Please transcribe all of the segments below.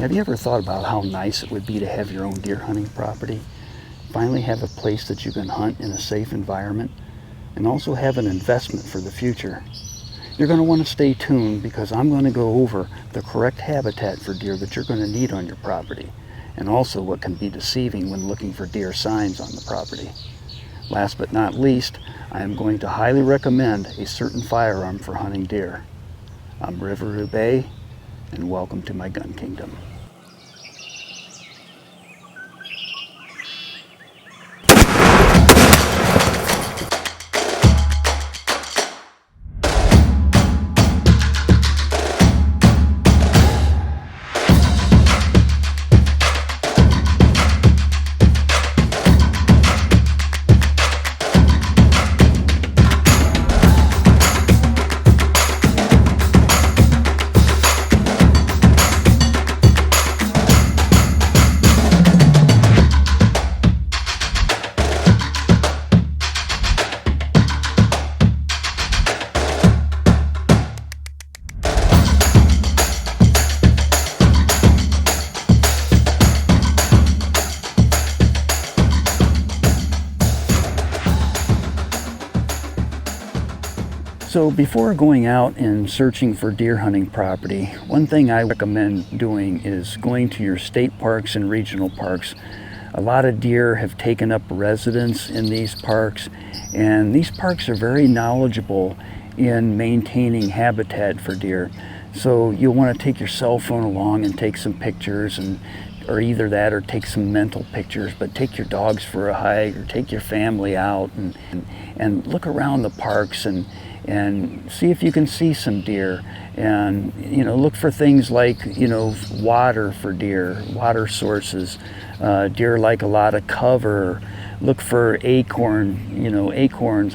Have you ever thought about how nice it would be to have your own deer hunting property? Finally have a place that you can hunt in a safe environment and also have an investment for the future. You're going to want to stay tuned because I'm going to go over the correct habitat for deer that you're going to need on your property, and also what can be deceiving when looking for deer signs on the property. Last but not least, I am going to highly recommend a certain firearm for hunting deer. I'm Riverview Bay, and welcome to my gun kingdom. So before going out and searching for deer hunting property, one thing I recommend doing is going to your state parks and regional parks. A lot of deer have taken up residence in these parks, and these parks are very knowledgeable in maintaining habitat for deer. So you'll want to take your cell phone along and take some pictures, or either that or take some mental pictures, but take your dogs for a hike or take your family out and look around the parks and see if you can see some deer, and look for things like water for deer, water sources. Deer like a lot of cover. Look for acorns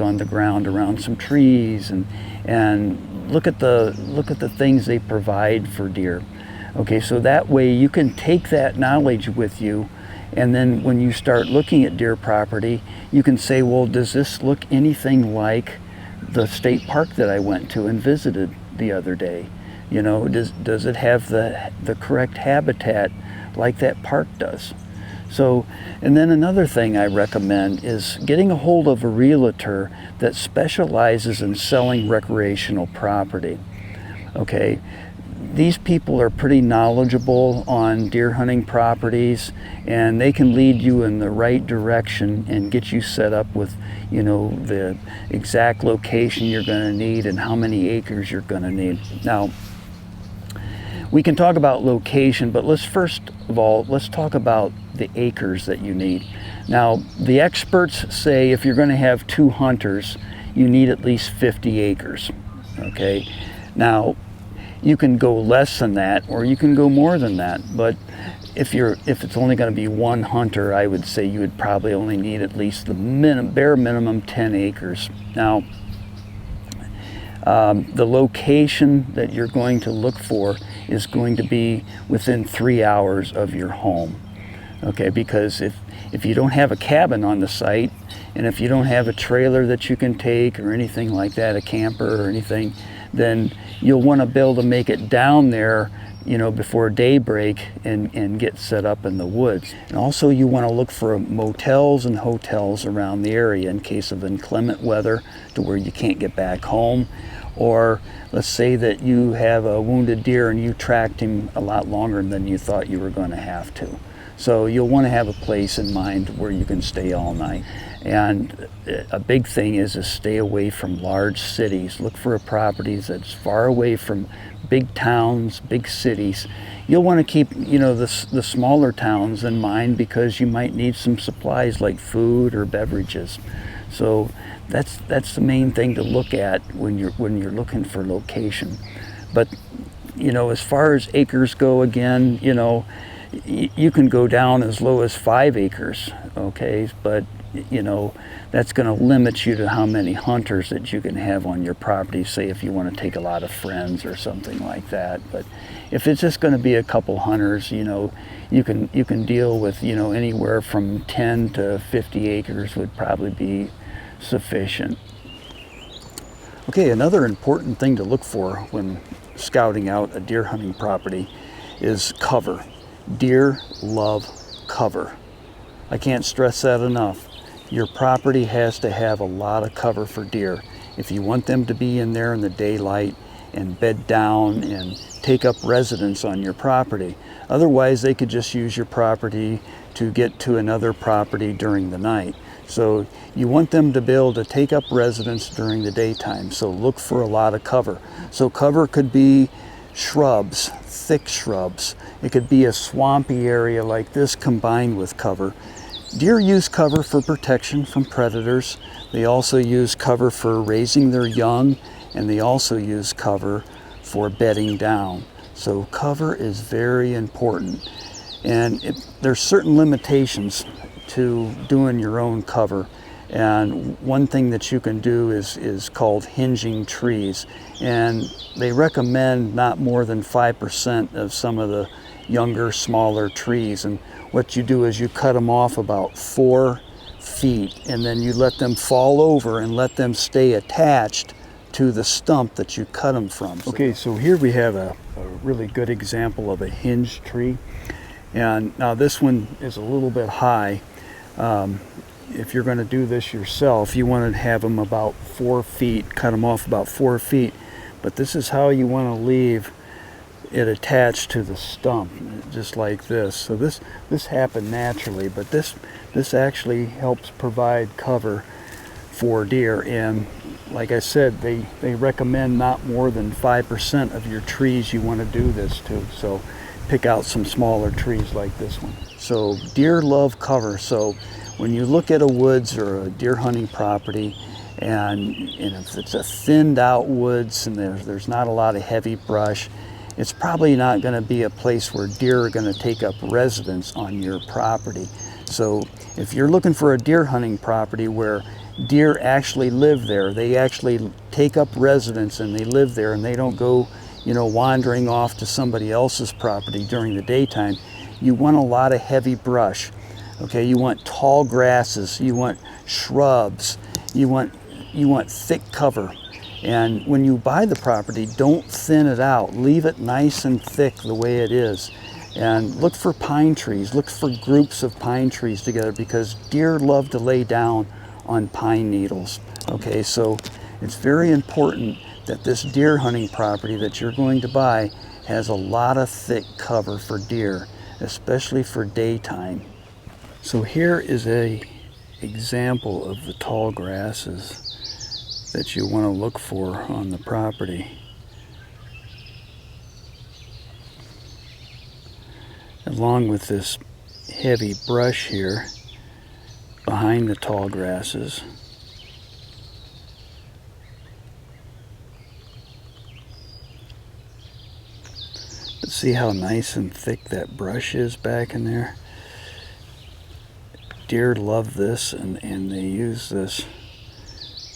on the ground around some trees, and look at the things they provide for deer. Okay, so that way you can take that knowledge with you, and then when you start looking at deer property, you can say, well, does this look anything like the state park that I went to and visited the other day? Does it have the correct habitat like that park does? So, and then another thing I recommend is getting a hold of a realtor that specializes in selling recreational property. Okay, these people are pretty knowledgeable on deer hunting properties, and they can lead you in the right direction and get you set up with the exact location you're going to need and how many acres you're going to need. Now, we can talk about location, but let's talk about the acres that you need. Now, the experts say if you're going to have 2 hunters, you need at least 50 acres. Okay, now you can go less than that or you can go more than that, but if it's only going to be 1 hunter, I would say you would probably only need at least the bare minimum 10 acres. Now, the location that you're going to look for is going to be within 3 hours of your home. Okay, because if you don't have a cabin on the site, and if you don't have a trailer that you can take or anything like that, a camper or anything, then you'll want to be able to make it down there before daybreak and get set up in the woods. And also you want to look for motels and hotels around the area in case of inclement weather to where you can't get back home. Or let's say that you have a wounded deer and you tracked him a lot longer than you thought you were going to have to. So you'll want to have a place in mind where you can stay all night. And a big thing is to stay away from large cities. Look for a property that's far away from big towns, big cities. You'll want to keep the smaller towns in mind because you might need some supplies like food or beverages. So that's the main thing to look at when you're looking for location. But as far as acres go, again, you can go down as low as 5 acres, okay, but that's going to limit you to how many hunters that you can have on your property, say if you want to take a lot of friends or something like that. But if it's just going to be a couple hunters, you can deal with anywhere from 10 to 50 acres would probably be sufficient. Okay, another important thing to look for when scouting out a deer hunting property is cover. Deer love cover. I can't stress that enough. Your property has to have a lot of cover for deer. If you want them to be in there in the daylight and bed down and take up residence on your property. Otherwise, they could just use your property to get to another property during the night. So you want them to be able to take up residence during the daytime. So look for a lot of cover. So cover could be shrubs, thick shrubs. It could be a swampy area like this combined with cover. Deer use cover for protection from predators. They also use cover for raising their young, and they also use cover for bedding down. So cover is very important. And there's certain limitations to doing your own cover. And one thing that you can do is called hinging trees. And they recommend not more than 5% of some of the younger, smaller trees. And what you do is you cut them off about 4 feet, and then you let them fall over and let them stay attached to the stump that you cut them from. Okay, so here we have a really good example of a hinge tree. And now this one is a little bit high. If you're going to do this yourself, you want to have them about 4 feet, cut them off about 4 feet. But this is how you want to leave it attached to the stump, just like this. So this happened naturally, but this actually helps provide cover for deer. And like I said, they recommend not more than 5% of your trees you want to do this to. So pick out some smaller trees like this one. So deer love cover. So when you look at a woods or a deer hunting property, and if it's a thinned out woods and there's not a lot of heavy brush, it's probably not going to be a place where deer are going to take up residence on your property. So if you're looking for a deer hunting property where deer actually live there, they actually take up residence and they live there, and they don't go, wandering off to somebody else's property during the daytime, you want a lot of heavy brush. Okay, you want tall grasses, you want shrubs, you want thick cover. And when you buy the property, don't thin it out. Leave it nice and thick the way it is. And look for pine trees. Look for groups of pine trees together, because deer love to lay down on pine needles. Okay, so it's very important that this deer hunting property that you're going to buy has a lot of thick cover for deer, especially for daytime. So here is an example of the tall grasses that you want to look for on the property. Along with this heavy brush here behind the tall grasses. But see how nice and thick that brush is back in there? Deer love this, and they use this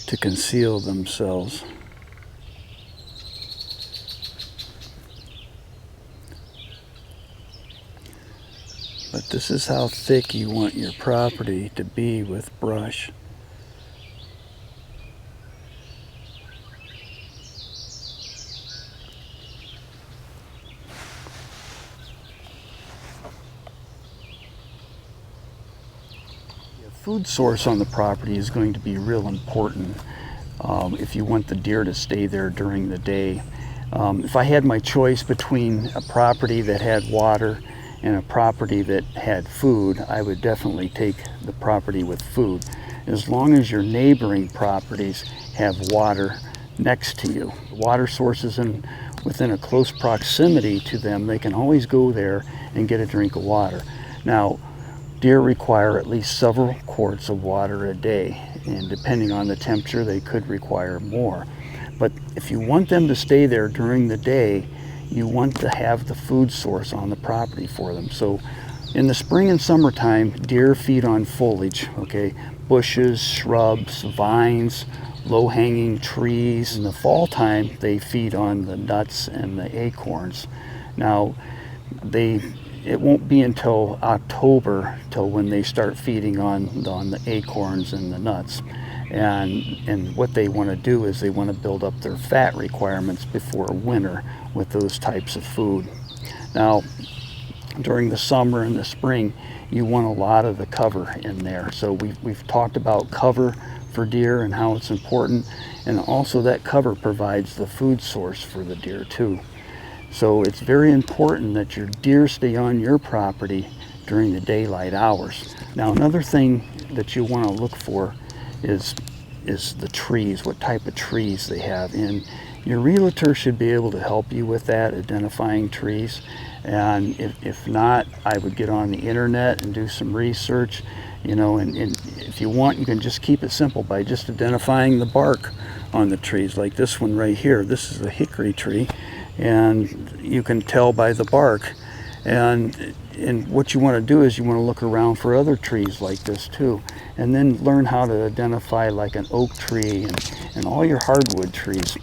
to conceal themselves. But this is how thick you want your property to be with brush. Food source on the property is going to be real important if you want the deer to stay there during the day. If I had my choice between a property that had water and a property that had food, I would definitely take the property with food, as long as your neighboring properties have water next to you. Water sources within a close proximity to them, they can always go there and get a drink of water. Now, deer require at least several quarts of water a day, and depending on the temperature, they could require more. But if you want them to stay there during the day, you want to have the food source on the property for them. So in the spring and summertime, deer feed on foliage, okay? Bushes, shrubs, vines, low-hanging trees. In the fall time, they feed on the nuts and the acorns. Now, it won't be until October till when they start feeding on the acorns and the nuts. And what they want to do is they want to build up their fat requirements before winter with those types of food. Now, during the summer and the spring, you want a lot of the cover in there. So we've talked about cover for deer and how it's important, and also that cover provides the food source for the deer too. So it's very important that your deer stay on your property during the daylight hours. Now, another thing that you want to look for is the trees, what type of trees they have. And your realtor should be able to help you with that, identifying trees. And if not, I would get on the internet and do some research, and if you want, you can just keep it simple by just identifying the bark on the trees. Like this one right here, this is a hickory tree, and you can tell by the bark. And what you want to do is you want to look around for other trees like this too, and then learn how to identify like an oak tree and all your hardwood trees.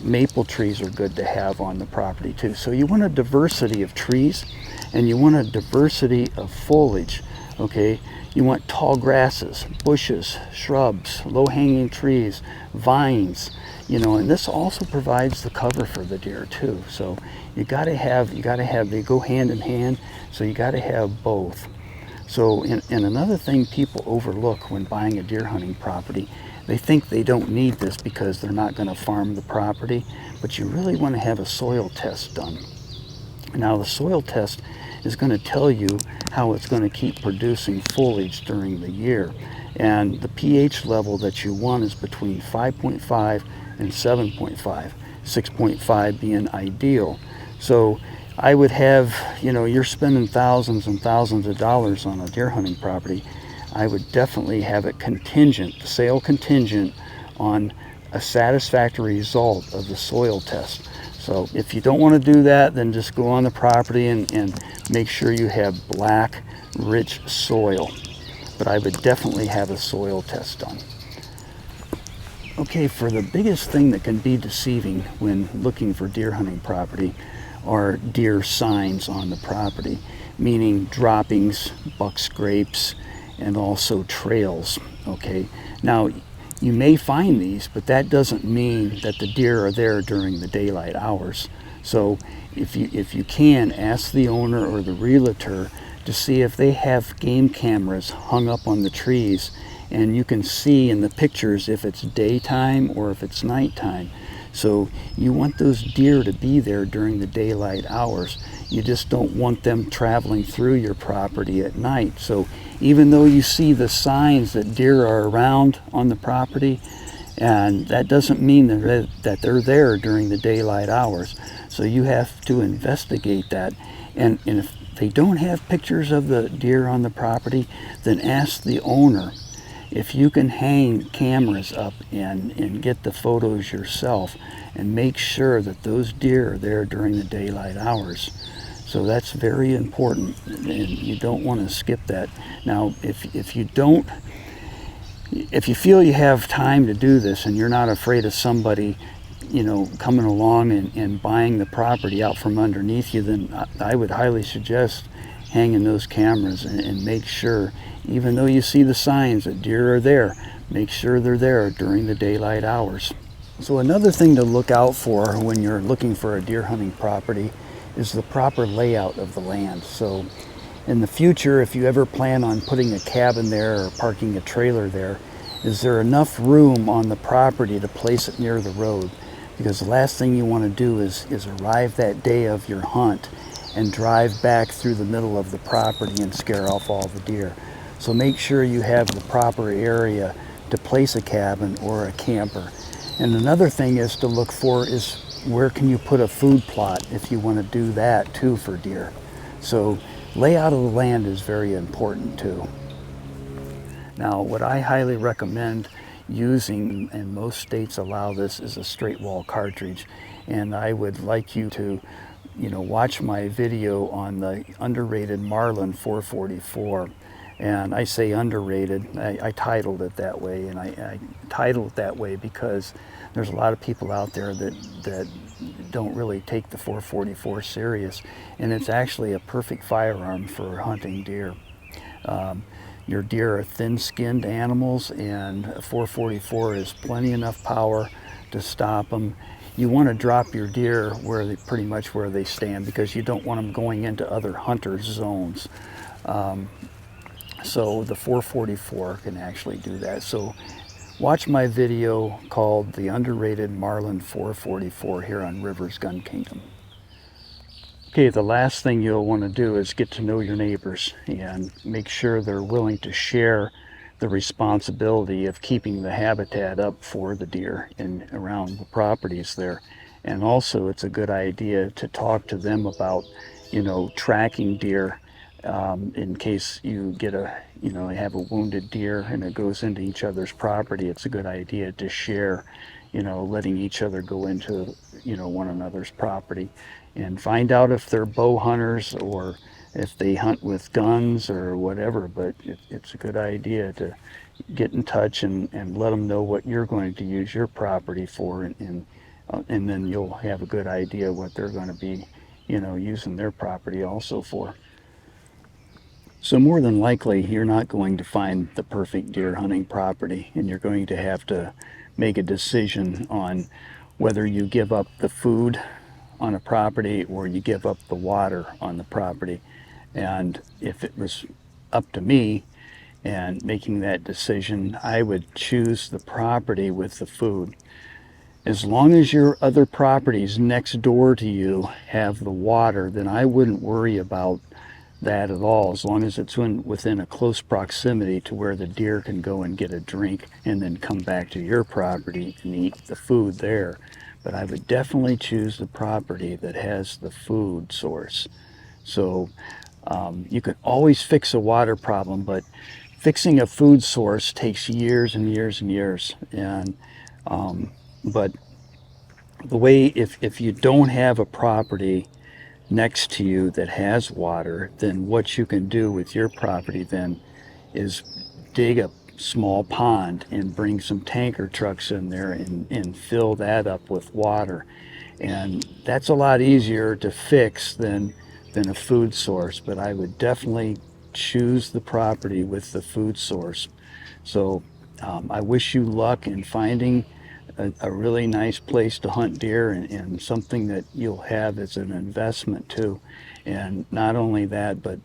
Maple trees are good to have on the property too. So you want a diversity of trees, and you want a diversity of foliage. Okay, you want tall grasses, bushes, shrubs, low-hanging trees, vines, and this also provides the cover for the deer too. So you gotta have, they go hand in hand, so you gotta have both. So, and another thing people overlook when buying a deer hunting property, they think they don't need this because they're not gonna farm the property, but you really wanna have a soil test done. Now the soil test is going to tell you how it's going to keep producing foliage during the year, and the pH level that you want is between 5.5 and 7.5, 6.5 being ideal. So I would have, you're spending thousands and thousands of dollars on a deer hunting property, I would definitely have it contingent, the sale contingent on a satisfactory result of the soil test. So if you don't want to do that, then just go on the property and make sure you have black, rich soil. But I would definitely have a soil test done. Okay, for the biggest thing that can be deceiving when looking for deer hunting property are deer signs on the property, meaning droppings, buck scrapes, and also trails. Okay, now you may find these, but that doesn't mean that the deer are there during the daylight hours. So if you can, ask the owner or the realtor to see if they have game cameras hung up on the trees, and you can see in the pictures if it's daytime or if it's nighttime. So you want those deer to be there during the daylight hours. You just don't want them traveling through your property at night. So even though you see the signs that deer are around on the property, and that doesn't mean that they're there during the daylight hours. So you have to investigate that. And if they don't have pictures of the deer on the property, then ask the owner if you can hang cameras up and get the photos yourself, and make sure that those deer are there during the daylight hours. So that's very important, and you don't want to skip that. Now, if you feel you have time to do this and you're not afraid of somebody, coming along and buying the property out from underneath you, then I would highly suggest hanging those cameras and make sure, even though you see the signs that deer are there, make sure they're there during the daylight hours. So another thing to look out for when you're looking for a deer hunting property is the proper layout of the land. So in the future, if you ever plan on putting a cabin there or parking a trailer there, is there enough room on the property to place it near the road? Because the last thing you want to do is arrive that day of your hunt and drive back through the middle of the property and scare off all the deer. So make sure you have the proper area to place a cabin or a camper. And another thing is to look for is where can you put a food plot if you want to do that too for deer. So layout of the land is very important too. Now, what I highly recommend using, and most states allow this, is a straight wall cartridge. And I would like you to watch my video on the underrated Marlin 444. And I say underrated, I titled it that way, and I titled it that way because there's a lot of people out there that don't really take the 444 serious, and it's actually a perfect firearm for hunting deer. Your deer are thin-skinned animals, and a 444 is plenty enough power to stop them. you want to drop your deer where they pretty much where they stand, because you don't want them going into other hunters' zones. So the 444 can actually do that. So watch my video called The Underrated Marlin 444 here on Rivers Gun Kingdom. Okay, the last thing you'll want to do is get to know your neighbors and make sure they're willing to share the responsibility of keeping the habitat up for the deer and around the properties there. And also it's a good idea to talk to them about, you know, tracking deer. In case you get you have a wounded deer and it goes into each other's property, it's a good idea to share, you know, letting each other go into, you know, one another's property, and find out if they're bow hunters or if they hunt with guns or whatever. But it's a good idea to get in touch and let them know what you're going to use your property for, and then you'll have a good idea what they're going to be, you know, using their property also for. So more than likely, you're not going to find the perfect deer hunting property, and you're going to have to make a decision on whether you give up the food on a property or you give up the water on the property. And if it was up to me and making that decision, I would choose the property with the food. As long as your other properties next door to you have the water, then I wouldn't worry about that at all, as long as it's within a close proximity to where the deer can go and get a drink and then come back to your property and eat the food there. But I would definitely choose the property that has the food source. So you can always fix a water problem, but fixing a food source takes years and years and years. And but the way, if you don't have a property next to you that has water, then what you can do with your property then is dig a small pond and bring some tanker trucks in there and fill that up with water. And that's a lot easier to fix than a food source, but I would definitely choose the property with the food source. So I wish you luck in finding a really nice place to hunt deer, and something that you'll have as an investment too. And not only that, but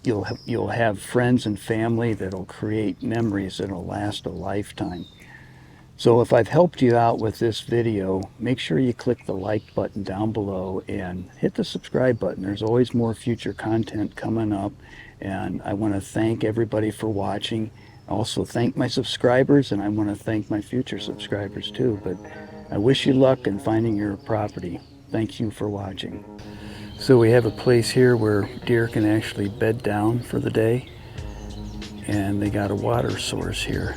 you'll have friends and family that'll create memories that'll last a lifetime. So if I've helped you out with this video, make sure you click the like button down below and hit the subscribe button. There's always more future content coming up, and I want to thank everybody for watching. Also thank my subscribers, and I want to thank my future subscribers too. But I wish you luck in finding your property. Thank you for watching. So we have a place here where deer can actually bed down for the day, and they got a water source here.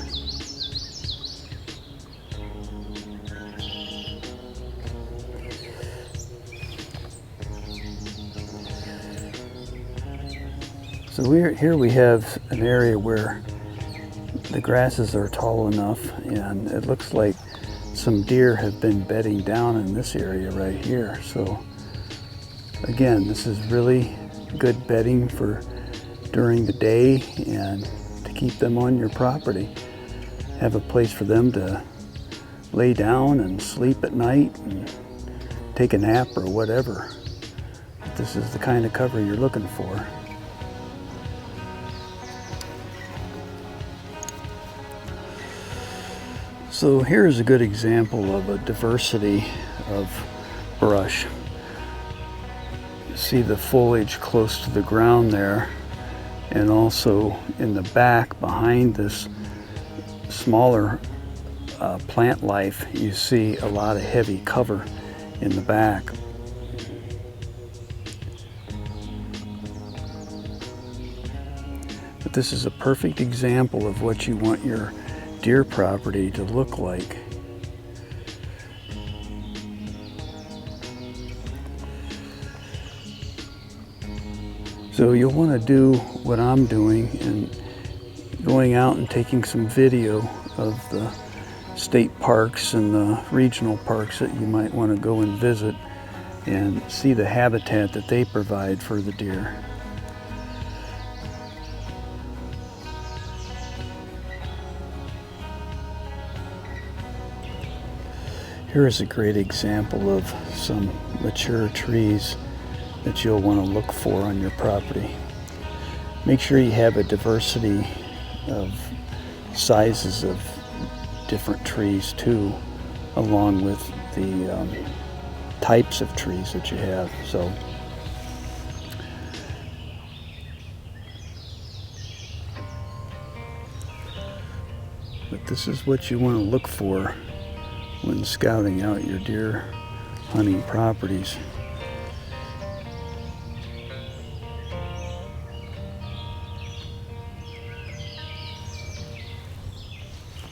So here we have an area where the grasses are tall enough, and it looks like some deer have been bedding down in this area right here. So again, this is really good bedding for during the day and to keep them on your property. Have a place for them to lay down and sleep at night and take a nap or whatever. This is the kind of cover you're looking for. So here's a good example of a diversity of brush. See the foliage close to the ground there, and also in the back behind this smaller plant life, you see a lot of heavy cover in the back. But this is a perfect example of what you want your deer property to look like. So you'll want to do what I'm doing and going out and taking some video of the state parks and the regional parks that you might want to go and visit and see the habitat that they provide for the deer. Here is a great example of some mature trees that you'll want to look for on your property. Make sure you have a diversity of sizes of different trees too, along with the types of trees that you have. But this is what you want to look for when scouting out your deer hunting properties.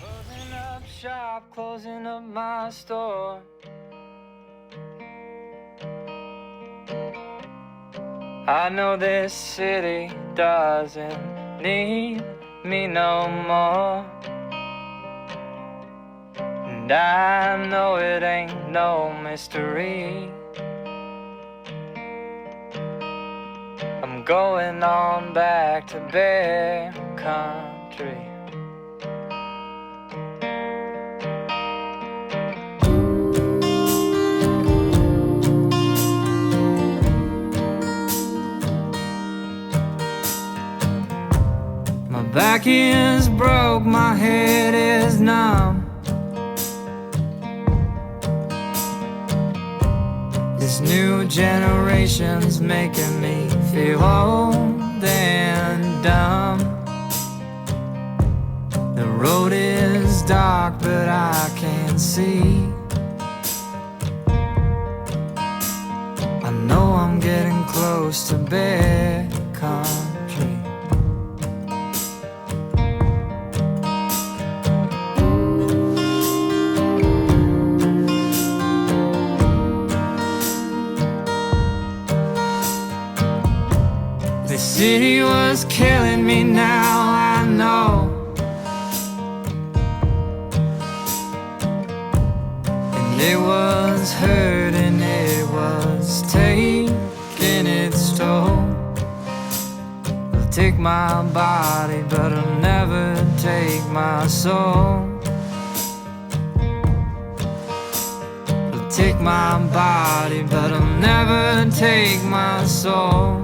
Closing up shop, closing up my store. I know this city doesn't need me no more. And I know it ain't no mystery. I'm going on back to bear country. My back is broke, my head is numb. This new generation's making me feel old and dumb. The road is dark, but I can't see. I know I'm getting close to bear country. The city was killing me, now I know. And it was hurting, it was taking its toll. It'll take my body, but it'll never take my soul. It'll take my body, but it'll never take my soul.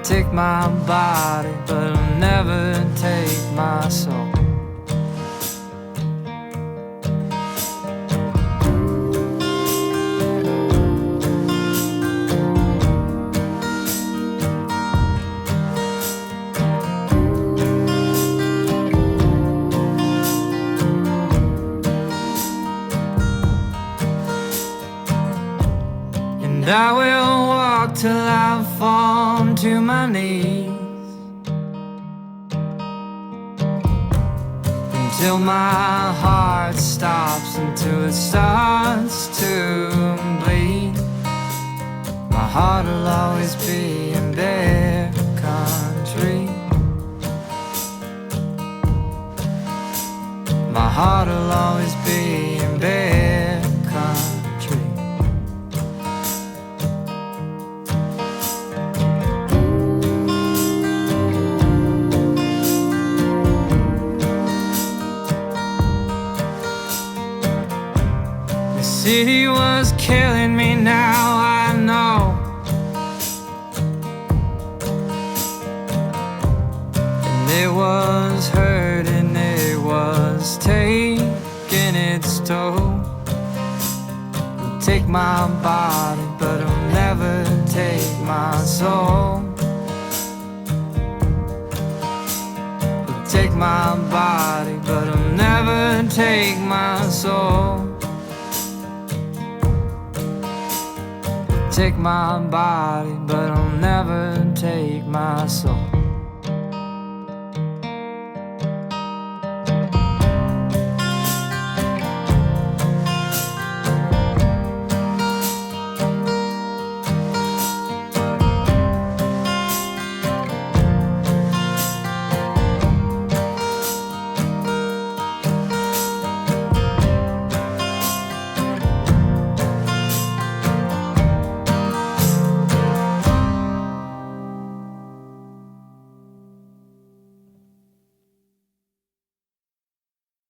Take my body, but it'll never take my soul. And I will walk till I fall to my knees, until my heart stops, until it starts to bleed. My heart will always be in bear country. My heart will always be in bear country. The city was killing me, now I know. And it was hurting, it was taking its toll. It'll take my body, but it'll never take my soul. It'll take my body, but it'll never take my soul. Take my body, but it'll never take my soul.